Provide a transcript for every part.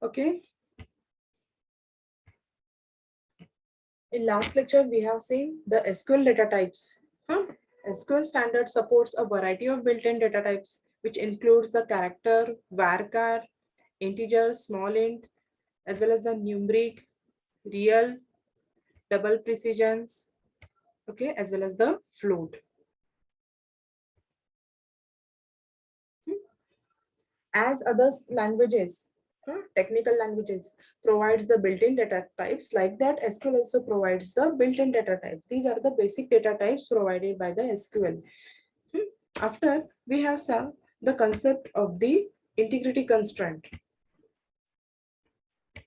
Okay. In last lecture, we have seen the SQL data types. SQL standard supports a variety of built-in data types, which includes the character, varchar, integer, small int, as well as the numeric, real, double precisions, okay, as well as the float. As other languages, technical languages provides the built-in data types, like that SQL also provides the built-in data types. These are the basic data types provided by the SQL. After we have some the concept of the integrity constraint.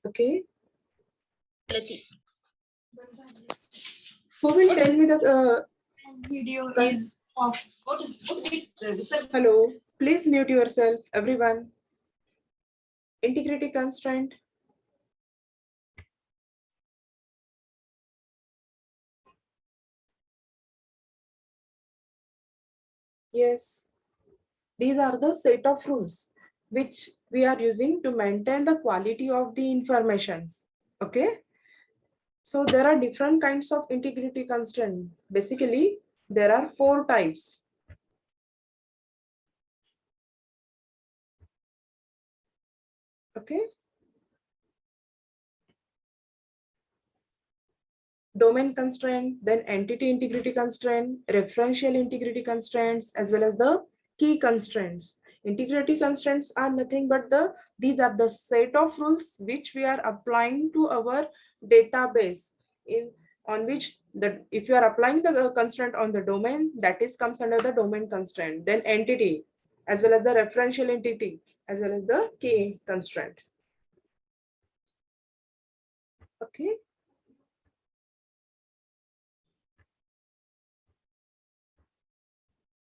Okay. Who will tell me the video is off. hello, please mute yourself, everyone. Integrity constraint. Yes, these are the set of rules which we are using to maintain the quality of the informations. Okay. So there are different kinds of integrity constraint. Basically, there are 4 types. Okay. Domain constraint, then entity integrity constraint, referential integrity constraints, as well as the key constraints. Integrity constraints are nothing but these are the set of rules which we are applying to our database, in on which the if you are applying the constraint on the domain, that is comes under the domain constraint, then entity, as well as the referential entity, as well as the key constraint. Okay.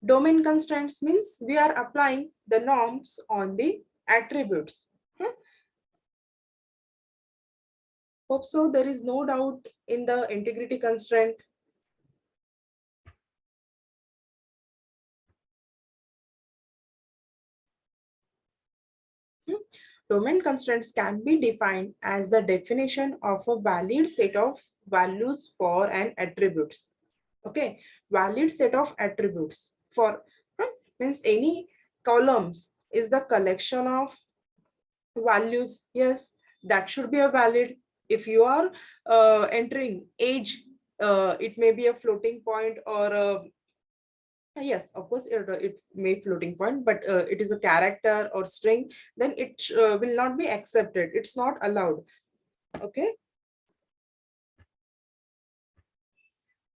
Domain constraints means we are applying the norms on the attributes. Hope so there is no doubt in the integrity constraint. Domain constraints can be defined as the definition of a valid set of values for an attributes. Okay, valid set of attributes for means any columns is the collection of values. Yes, that should be a valid. If you are entering age, it may be a floating point or yes, of course, it may floating point, but it is a character or string, then it will not be accepted. It's not allowed. Okay.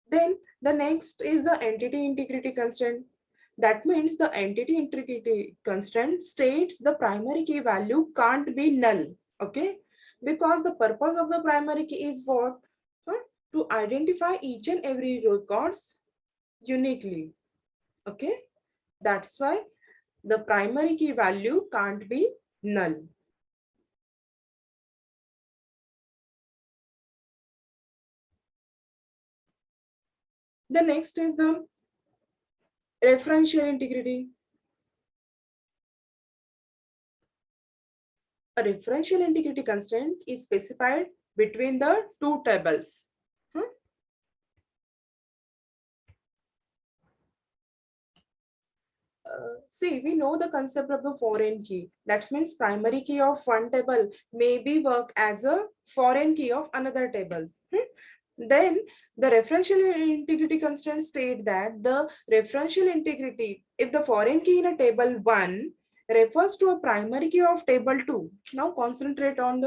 Then the next is the entity integrity constraint. That means the entity integrity constraint states the primary key value can't be null. Okay. Because the purpose of the primary key is what? To identify each and every records uniquely. Okay. That's why the primary key value can't be null. The next is the referential integrity. A referential integrity constraint is specified between the two tables. See, we know the concept of the foreign key. That means primary key of one table may be work as a foreign key of another tables. Then the referential integrity constraint state that the referential integrity, if the foreign key in a table 1 refers to a primary key of table 2, now concentrate on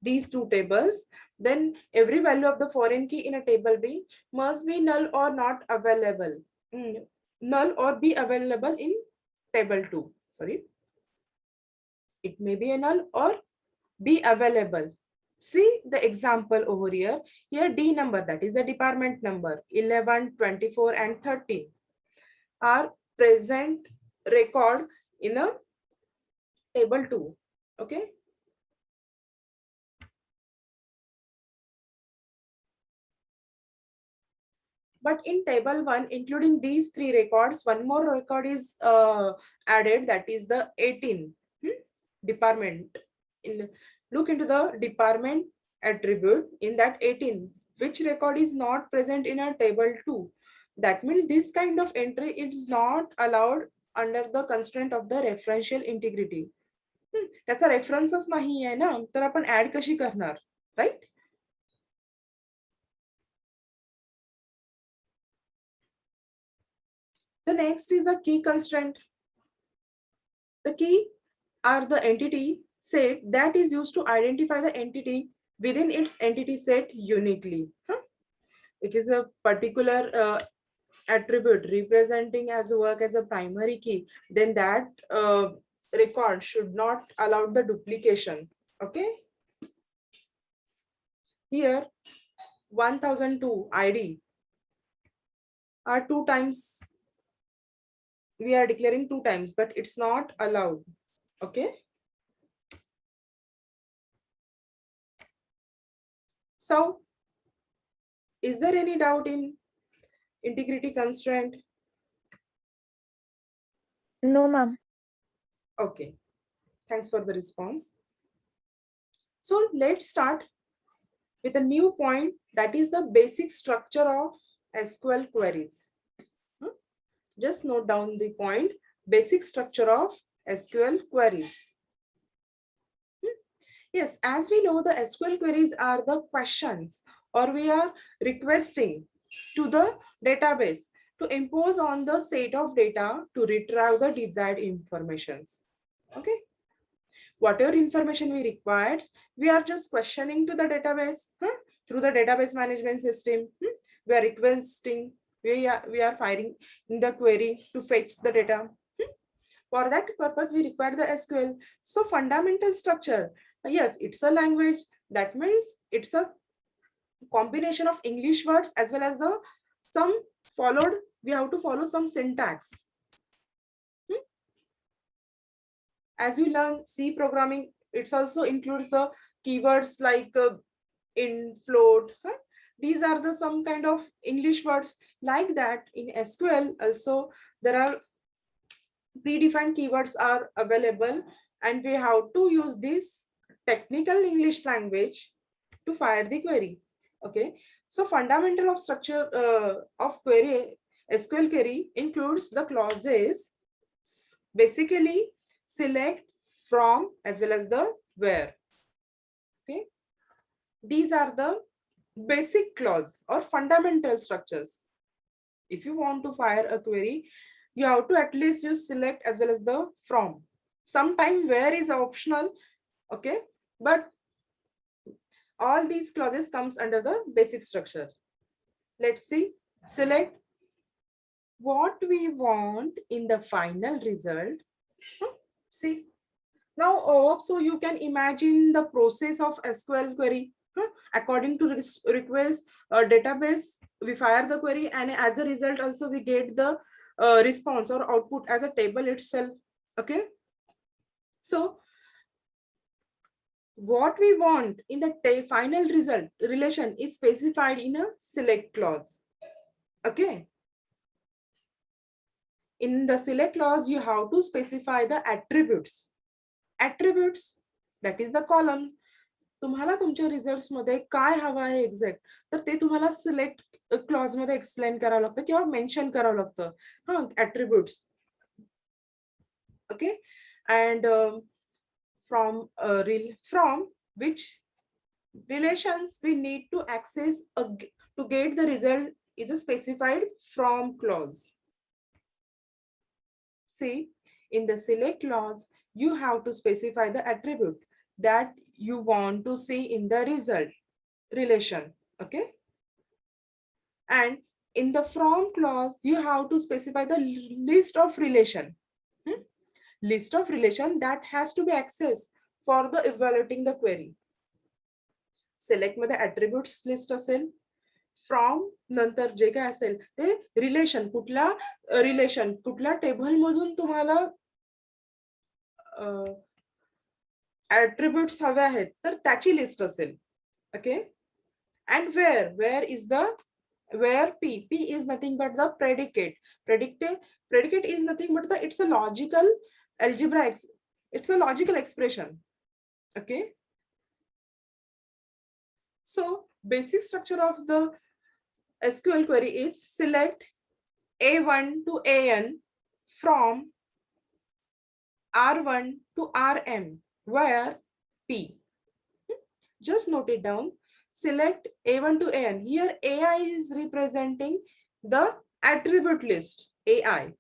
these two tables, then every value of the foreign key in a table B must be null or not available. Null or be available in table 2. Sorry. It may be a null or be available. See the example over here. Here D number, that is the department number 11, 24 and 13 are present record in a table 2. Okay. But in table 1, including these 3 records, one more record is added, that is the 18 department. look into the department attribute in that 18, which record is not present in a table 2. That means this kind of entry is not allowed under the constraint of the referential integrity. त्याचा रेफरन्सच नाही आहे ना, तर आपण add कशी करणार, right? The next is the key constraint. The key are the entity set that is used to identify the entity within its entity set uniquely. If it's a particular attribute representing as a work as a primary key, then that record should not allow the duplication. Okay. Here 1002 ID are 2 times. We are declaring 2 times, but it's not allowed. Okay. So, is there any doubt in integrity constraint? No, ma'am. Okay. Thanks for the response. So let's start with a new point, that is the basic structure of SQL queries. Just note down the point, basic structure of SQL queries. Yes, as we know, the SQL queries are the questions, or we are requesting to the database to impose on the set of data to retrieve the desired informations. Okay. Whatever information we require, we are just questioning to the database through the database management system. We are requesting, we are firing in the query to fetch the data. For that purpose, we require the SQL. So fundamental structure, yes, it's a language. That means it's a combination of English words as well as the some followed. We have to follow some syntax. As you learn C programming, it also includes the keywords like in, float. These are the some kind of English words like that. In SQL also there are predefined keywords are available, and we have to use this technical English language to fire the query. Okay, so fundamental of structure of query, SQL query includes the clauses, basically select, from, as well as the where. Okay, these are the basic clause or fundamental structures. If you want to fire a query, you have to at least use select as well as the from. Sometime where is optional, okay, but all these clauses comes under the basic structures. Let's see. Select what we want in the final result. See, now so you can imagine the process of SQL query. According to request database, we fire the query, and as a result also we get the response or output as a table itself. Okay, so what we want in the final result relation is specified in a select clause. Okay, in the select clause you have to specify the attributes. Attributes, that is the column. तुम्हाला तुमच्या results मध्ये काय हवं आहे exact, तर ते तुम्हाला select clause मध्ये एक्सप्लेन करावं लागतं किंवा मेन्शन करावं लागतं attributes. Okay, and from which relations we need to access to get the result is a specified from clause. See, in the select clause you have to specify the attribute that you want to see in the result relation. Okay, and in the from clause you have to specify the list of relation, list of relation that has to be accessed for the evaluating the query. Select मध्ये attributes list असेल, from नंतर जे काय असेल ते relation, कुठल्या table मधून तुम्हाला attributes हवे आहेत तर त्याची लिस्ट असेल. Okay, and where is the where p is nothing but the predicate. Predicate is nothing but it's a logical algebra, it's a logical expression. Okay, So basic structure of the SQL query is select A1 to AN from R1 to RM, where P. Just note it down. Select A1 to AN. Here AI is representing the attribute list AI.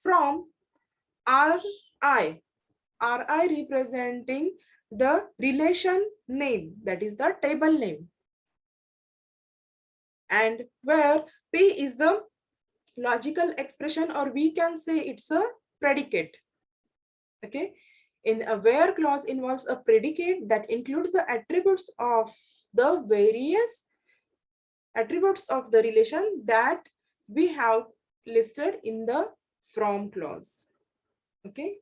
From RI, RI representing the relation name, that is the table name. And where P is the logical expression, or we can say it's a predicate. Okay. In a where clause involves a predicate that includes the attributes of the various attributes of the relation that we have listed in the from clause. Okay.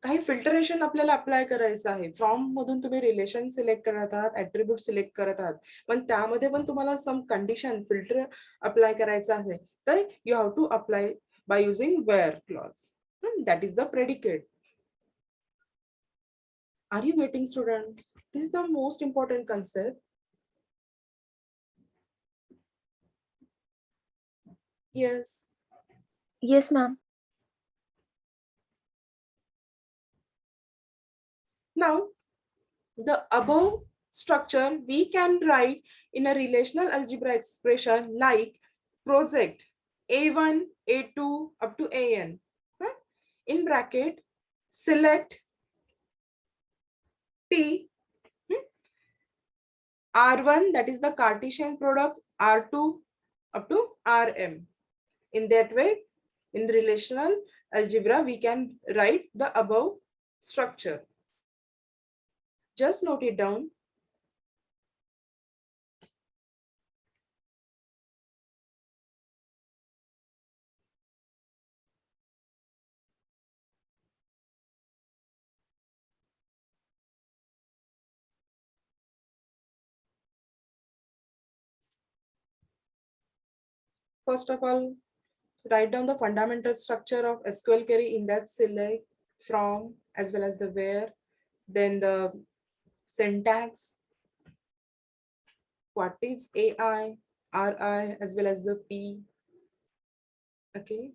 काही filtration आपल्याला apply करायचं आहे. From मधून तुम्ही relation select करत आहात, attribute select करत आहात, पण त्यामध्ये पण तुम्हाला सम कंडिशन फिल्टर अप्लाय करायचं आहे. तर you have to apply by using where clause. That is the predicate. Are you getting, students? This is the most important concept. Yes. Yes, ma'am. Now, the above structure we can write in a relational algebra expression like project A1, A2 up to AN. In bracket, select P, R1, that is the Cartesian product, R2 up to RM. In that way, in relational algebra, we can write the above structure. Just note it down. First of all, write down the fundamental structure of SQL query. In that, select, from, as well as the where, then the syntax, what is AI, RI, as well as the P. Okay.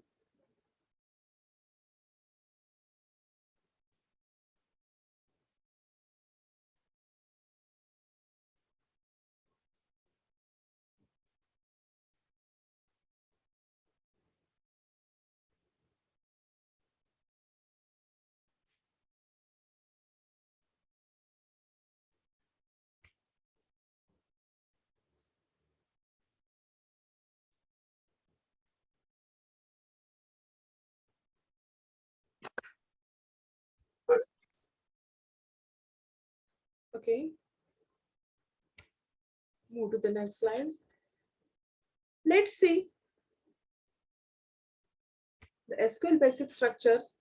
Okay. Move to the next slides. Let's see the SQL basic structures.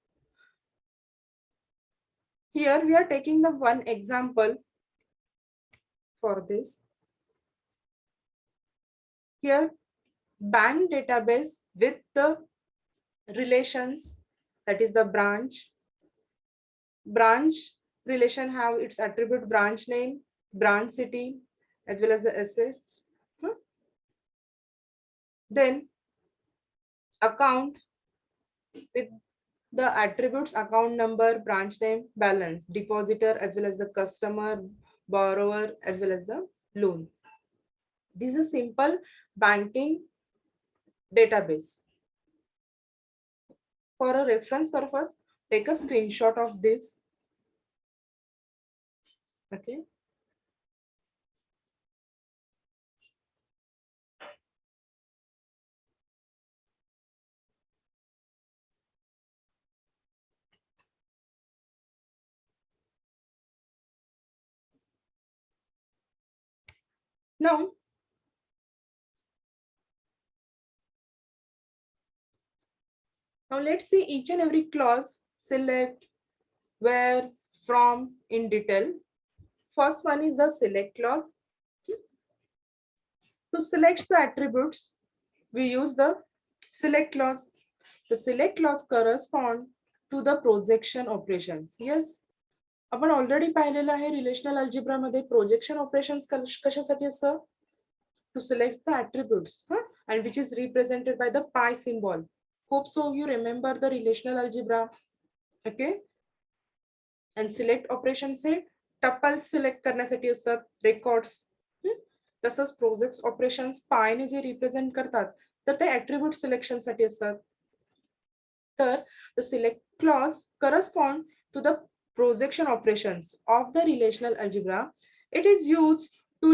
Here we are taking the one example for this. Here, bank database with the relations, that is the branch. Branch relation have its attribute branch name, branch city, as well as the assets. Then account with the attributes account number, branch name, balance, depositor, as well as the customer, borrower, as well as the loan. This is a simple banking database. For a reference purpose, take a screenshot of this. Okay. Now, let's see each and every clause, select, where, from in detail. First one is the select clause. To select the attributes, we use the select clause. The select clause corresponds to the projection operations. Yes, आपण already पाहिलेलं आहे relational algebra मध्ये projection operations कशासाठी असतं? To select the attributes and which is represented by the pi symbol. Hope so you remember the relational algebra. Okay. And select operations हे tuples select करण्यासाठी असतात, records. तसंच project operations पायने जे represent करतात तर ते ॲट्रिब्यूट सिलेक्शन साठी असतात. तर the select clause correspond to the projection operations of the relational algebra. It is used to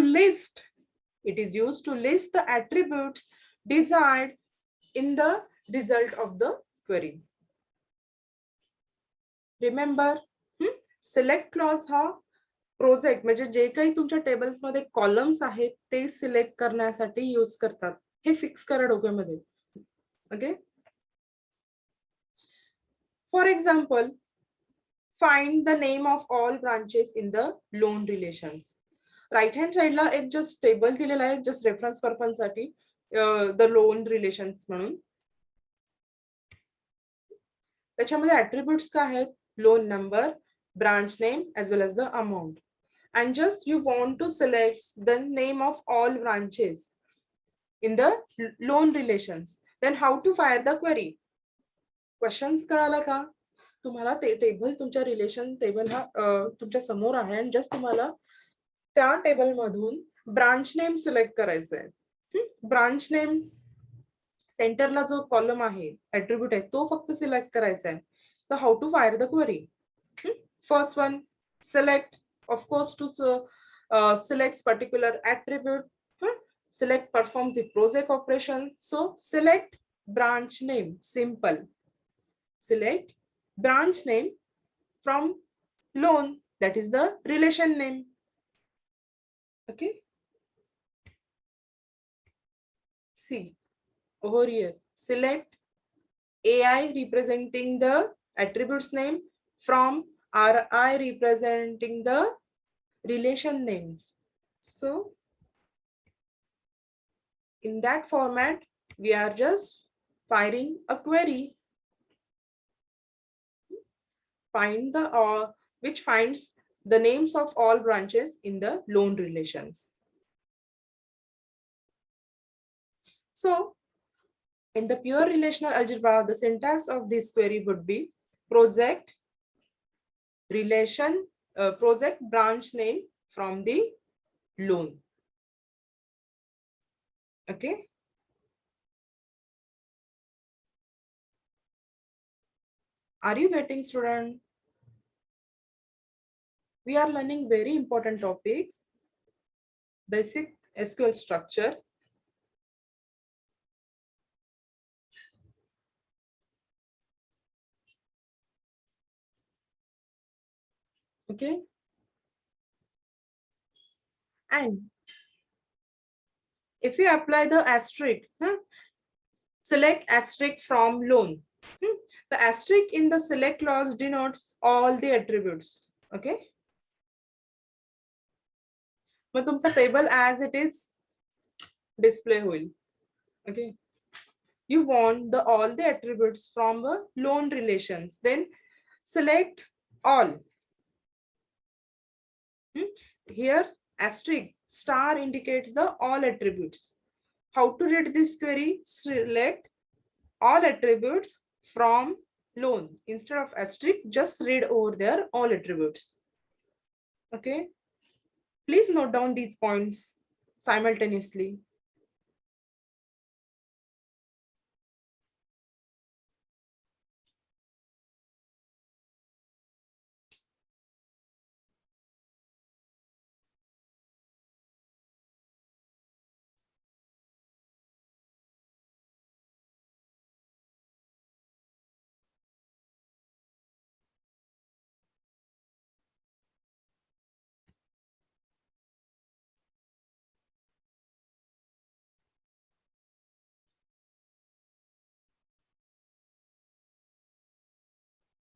list the attributes desired in the result of the query. Remember, select clause हा project म्हणजे जे काही तुमच्या tables मध्ये columns आहेत ते select करण्यासाठी use करतात. हे fix करा डोक्यामध्ये. Okay. For example, find the name of all branches in the loan relations. Right hand साइडला एक जस्ट टेबल दिलेला आहे, जस्ट रेफरन्स पर्पज साठी, द लोन रिलेशन्स म्हणून. त्याच्यामध्ये ॲट्रिब्यूट्स काय आहेत? Loan number, branch name as well as the amount. And just you want to select the name of all branches in the loan relations. Then how to fire the query? Questions कळाला का? तुम्हाला ते table, तुमच्या relation table हा तुमच्या समोर आहे आणि जस्ट तुम्हाला त्या टेबल मधून ब्रांच नेम सिलेक्ट करायचं आहे. ब्रांच नेम सेंटरला जो कॉलम आहे, ॲट्रिब्यूट आहे, तो फक्त सिलेक्ट करायचा आहे. तर how to fire the query? First one, select, of course, to select particular attribute. Select performs the project operation. So select branch name, simple. Select branch name from loan, that is the relation name. Okay. See over here, select AI representing the attributes name from RI representing the relation names. So in that format, we are just firing a query. Find the which finds the names of all branches in the loan relations. So in the pure relational algebra, the syntax of this query would be project relation, project branch name from the loan. Okay. Are you getting, student? We are learning very important topics, basic SQL structure. Okay. And if you apply the asterisk, select asterisk from loan. The asterisk in the select clause denotes all the attributes. Okay. मग तुमचा table as it is display होईल. Okay. You want all the attributes from the loan relations. Then select all. Here asterisk star indicates the all attributes. How to read this query? Select all attributes from loan. Instead of asterisk, just read over there all attributes. Okay. Please note down these points simultaneously.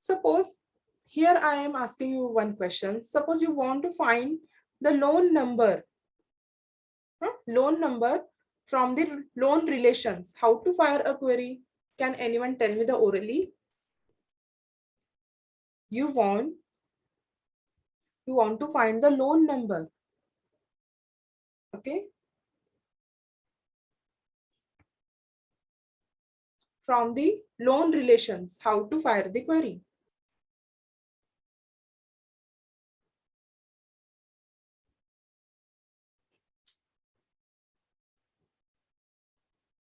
Suppose here I am asking you one question. Suppose you want to find the loan number, from the loan relations. How to fire a query? Can anyone tell me the orally? You want You want to find the lone number. Okay. From the lone relations, how to fire the query.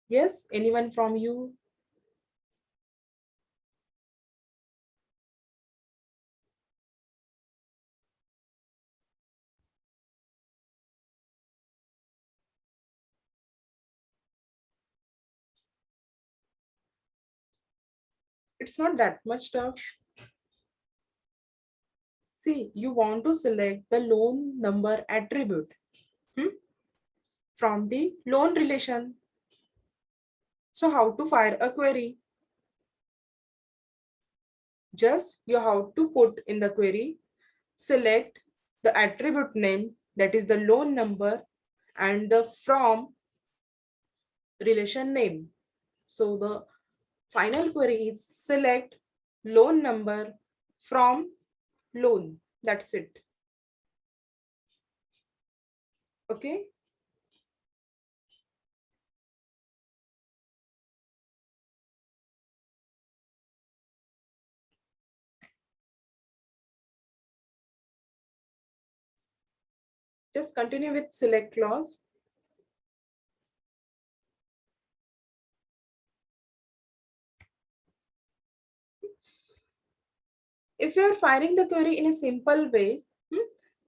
Yes, anyone from you? It's not that much tough. See, you want to select the lone number attribute from the lone relation. So how to fire a query? Just you have to put in the query, select the attribute name, that is the lone number, and the from relation name. So the final query is select lone number from lone. That's it. Okay. Just continue with select clause. If you are firing the query in a simple way,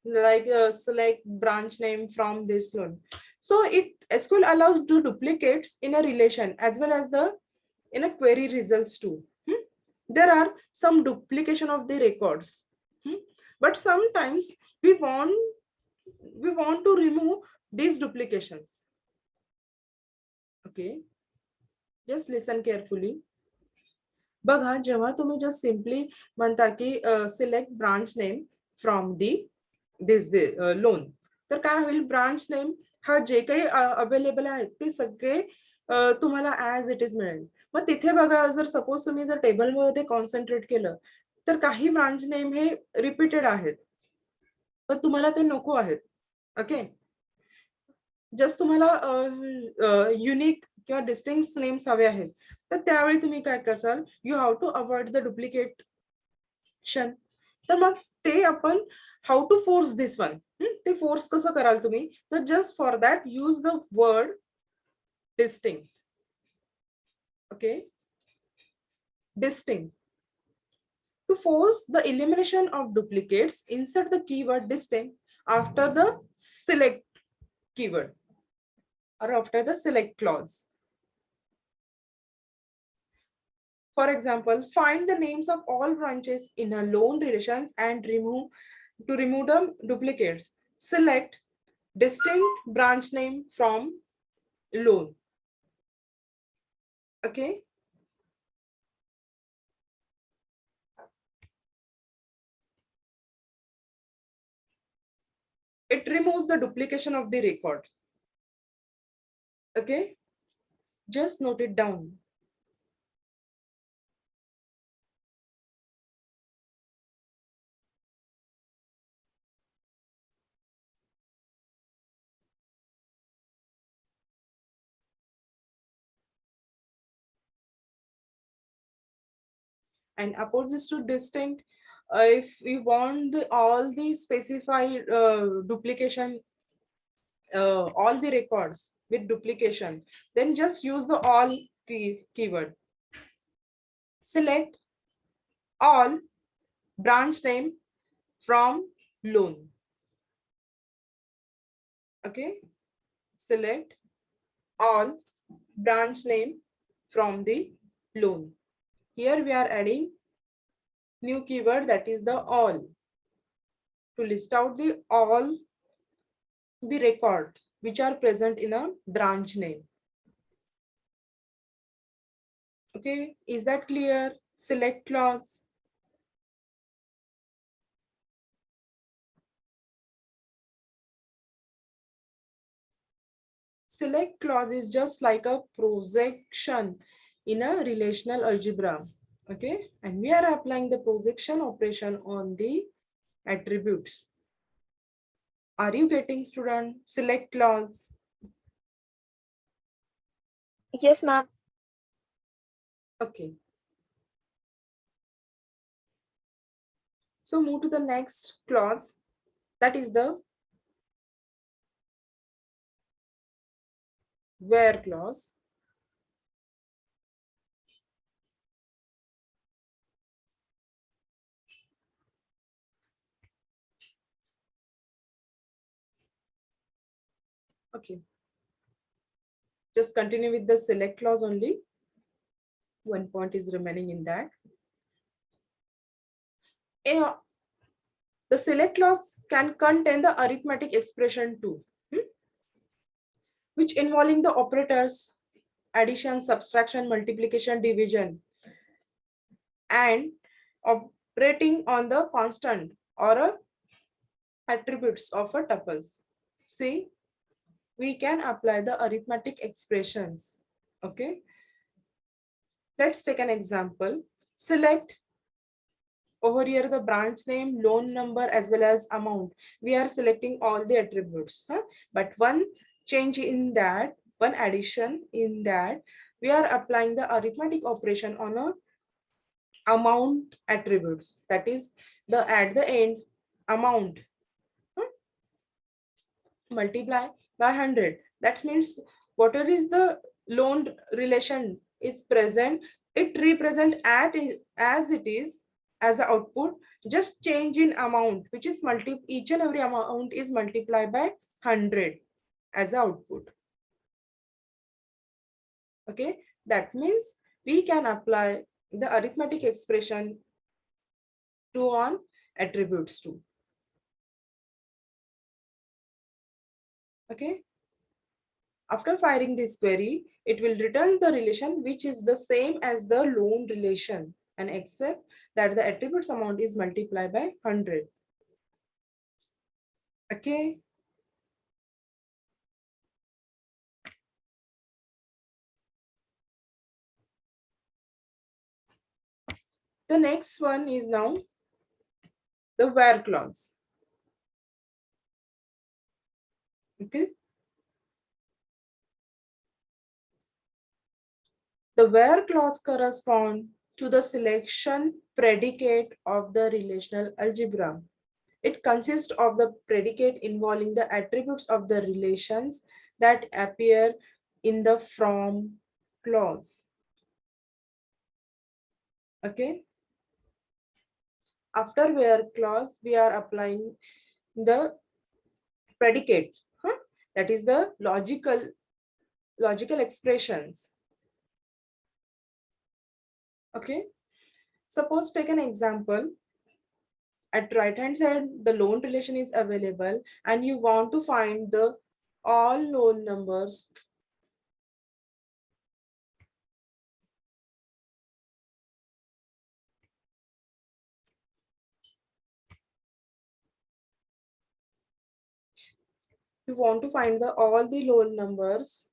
like select branch name from this loan, so it SQL allows do duplicates in a relation as well as the in a query results too. There are some duplication of the records, but sometimes we want to remove these duplications. Okay, just listen carefully. बघा जेव्हा तुम्ही just simply म्हणता की select branch name from the this loan, तर काय होईल, branch name हा जे काही अवेलेबल आहेत ते सगळे तुम्हाला ऍज इट इज मिळेल. मग तिथे बघा, जर सपोज तुम्ही जर टेबलमध्ये कॉन्सन्ट्रेट केलं तर काही ब्रांच नेम हे रिपीटेड आहेत, पण तुम्हाला ते नको आहेत. ओके, जस्ट तुम्हाला युनिक किंवा डिस्टिंक्ट नेम्स हवे आहेत, तर त्यावेळी तुम्ही काय कराल, you have to avoid the duplication. तर मग ते आपण how to force this one, ते फोर्स कसं कराल तुम्ही, तर just for that use the word distinct. Okay, distinct. To force the elimination of duplicates, insert the keyword distinct after the select keyword or after the select clause. For example, find the names of all branches in a loan relations and remove the duplicates. Select distinct branch name from loan. Okay. It removes the duplication of the record. Okay. Just note it down. And opposite to distinct, if we want all the specified duplication, all the records with duplication, then just use the all keyword. Select all branch name from loan. Okay, select all branch name from the loan. Here we are adding new keyword, that is the all, to list out the all the record which are present in a branch name. Okay, is that clear? Select clause. Select clause is just like a projection in a relational algebra. Okay, and we are applying the projection operation on the attributes. Are you getting, student? Select clause. Yes, ma'am. Okay. So move to the next clause. That is the where clause. Okay. Just continue with the select clause only. One point is remaining in that. The select clause can contain the arithmetic expression too, which involving the operators, addition, subtraction, multiplication, division, and operating on the constant or attributes of a tuples. See, we can apply the arithmetic expressions. Okay. Let's take an example. Select over here the branch name, loan number, as well as amount. We are selecting all the attributes, but one change in that, one addition in that, we are applying the arithmetic operation on a amount attributes. That is the at the end amount multiply by 100. That means whatever is the loan relation is present, it represent at as it is as a output, just change in amount, which is each and every amount is multiplied by 100 as a output. Okay, that means we can apply the arithmetic expression to on attributes too. Okay. After firing this query, it will return the relation which is the same as the loan relation, and except that the attributes amount is multiplied by 100. Okay. The next one is now the where clause. Okay. The where clause corresponds to the selection predicate of the relational algebra. It consists of the predicate involving the attributes of the relations that appear in the from clause. Okay. After where clause, we are applying the predicates. That is the logical expressions. Okay. Suppose take an example. At right hand side, the loan relation is available, and you want to find the all loan numbers you want to find the all the loan numbers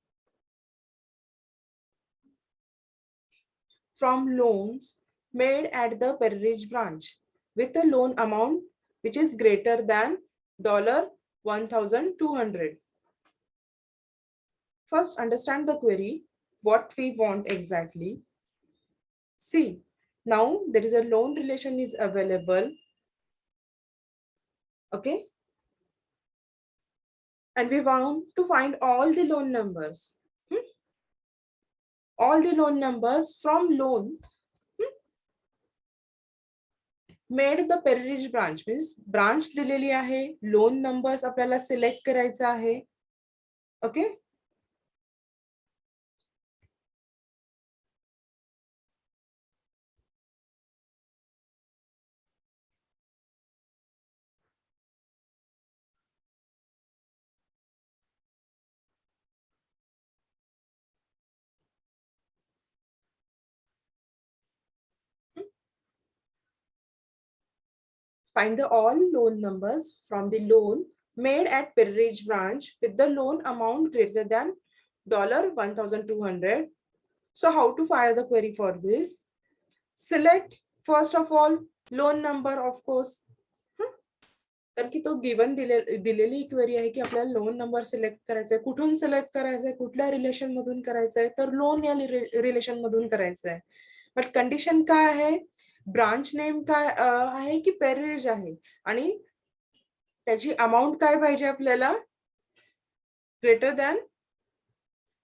from loans made at the Peridge branch with a loan amount which is greater than $1,200. First, understand the query, what we want exactly. See, now there is a loan relation is available. Okay. And we want to find all the loan numbers. All the loan numbers from loan made the Peridge branch, means branch दिलेली आहे, loan numbers आपल्याला select करायचा आहे. Okay. Find the all loan numbers from the loan made at Peridge branch with the loan amount greater than $1,200. So how to fire the query for this? Select first of all loan number, of course. कारण की तो given दिलेली query आहे की आपल्याला loan number select करायचा आहे. कुठून सिलेक्ट करायचा आहे, कुठल्या रिलेशन मधून करायचं आहे, तर लोन या रिलेशन मधून करायचं आहे. बट कंडिशन काय आहे, ब्रांच नेम काय आहे की पेरेज आहे, आणि त्याची अमाऊंट काय पाहिजे आपल्याला, greater than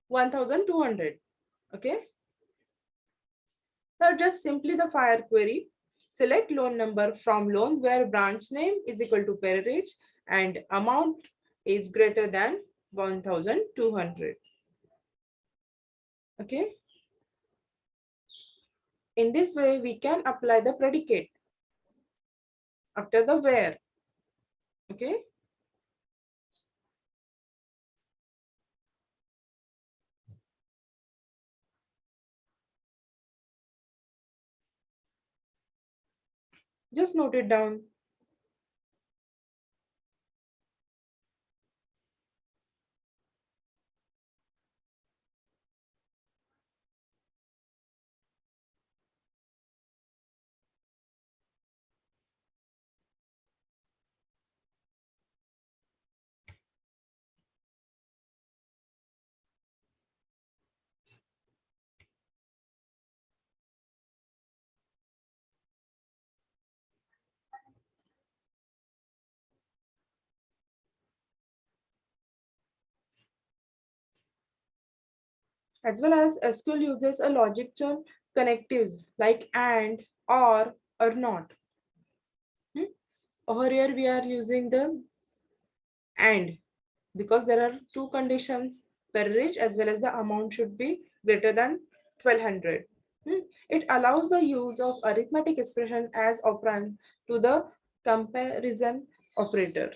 1200. Okay, so just simply the fire query, select loan number from loan where branch name is equal to pairage and amount is greater than 1200. Okay, in this way we can apply the predicate after the where. Okay, just note it down. As well as SQL uses a logic term connectives like and, or not. Over here we are using the and, because there are two conditions, pairage as well as the amount should be greater than 1200. It allows the use of arithmetic expression as operand to the comparison operator.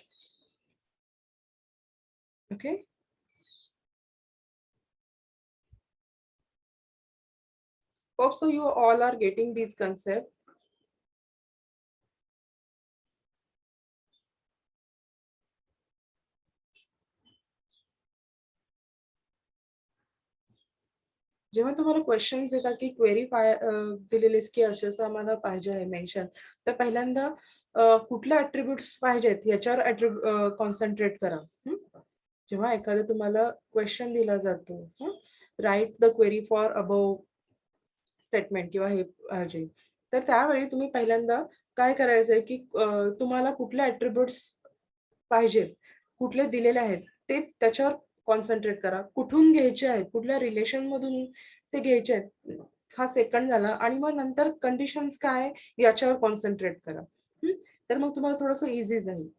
Okay. Hope so you all are getting these concepts. जेव्हा तुम्हाला questions देतात की query दिलेलीस की असं आम्हाला पाहिजे आहे mention, तर पहिल्यांदा कुठल्या ऍट्रिब्यूट्स पाहिजेत याच्यावर कॉन्सन्ट्रेट करा. जेव्हा एखादा तुम्हाला क्वेश्चन दिला जातो, write the query for above statement किंवा हे पाहिजे, तर त्यावेळी तुम्ही पहिल्यांदा काय करायचंय की तुम्हाला कुठले ऍट्रिब्यूट्स पाहिजेत, कुठले दिलेले आहेत ते त्याच्यावर कॉन्सन्ट्रेट करा. कुठून घ्यायचे आहेत, कुठल्या रिलेशन मधून ते घ्यायचे आहेत, हा सेकंड झाला. आणि मग नंतर कंडिशन्स काय याच्यावर कॉन्सन्ट्रेट करा. तर मग तुम्हाला थोडंसं इझी जाईल.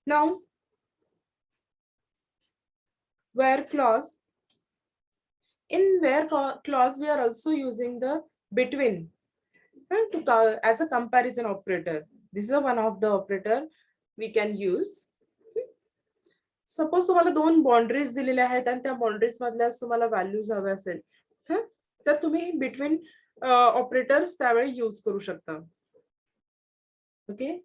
Now, where clause. In where clause, we are also using the between as a comparison operator. This is one of the operator we can use. Suppose तुम्हाला दोन बाउंड्रीज दिलेल्या आहेत आणि त्या बाउंड्रीज मधल्याच तुम्हाला व्हॅल्यूज हवे असेल, तर तुम्ही बिटवीन ऑपरेटर्स त्यावेळी यूज करू शकता. Okay.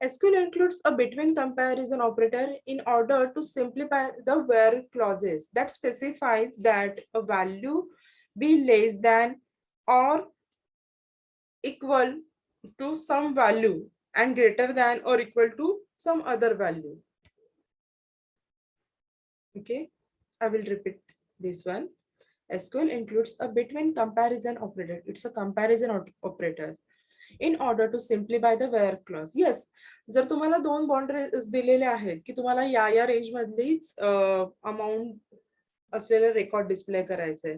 SQL includes a between comparison operator in order to simplify the where clauses that specifies that a value be less than or equal to some value and greater than or equal to some other value. Okay, I will repeat this one. SQL includes a between comparison operator. It's a comparison operator in order to simplify the where clause. Yes, जर तुम्हाला दोन boundaries दिलेले आहेत की तुम्हाला या range मधलीच amount असलेलं record display करायचंय,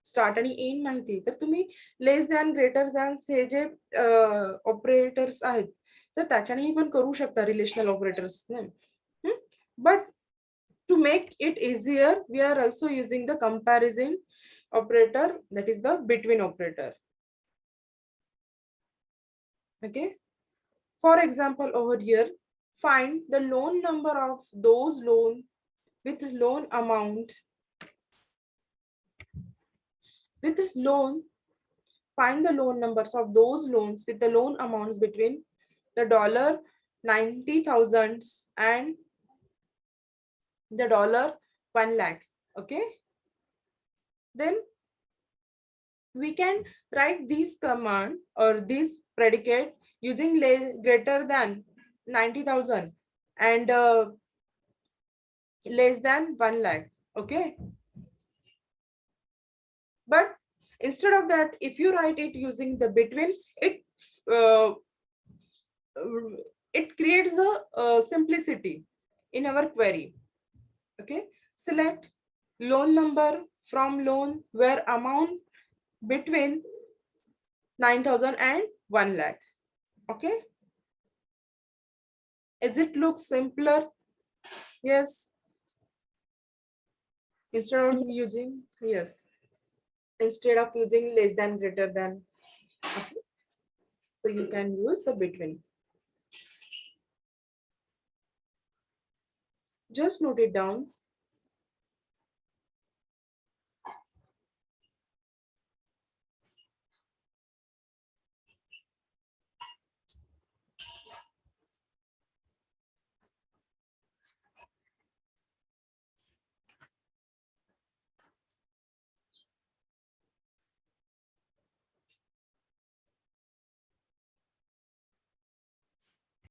स्टार्ट आणि एंड माहिती, तर तुम्ही लेस दॅन, ग्रेटर दॅन हे जे ऑपरेटर्स आहेत तर त्याच्यानेही पण करू शकता relational operators. But to make it easier, we are also using the comparison operator, that is the between operator. Okay. For example, over here, find the loan number of those loan with loan amount with loan. Find the loan numbers of those loans with the loan amounts between the dollar 90,000 and the dollar 1 lakh. Okay, then we can write this command or this predicate using greater than 90,000 and less than 1 lakh. Okay, but instead of that, if you write it using the between, uh, it creates a simplicity in our query. Okay, select loan number from loan where amount between 9,000 and 1 lakh. Okay, is it look simpler? Yes, instead of using, yes, instead of using less than, greater than. Okay. So you can use the between. Just note it down.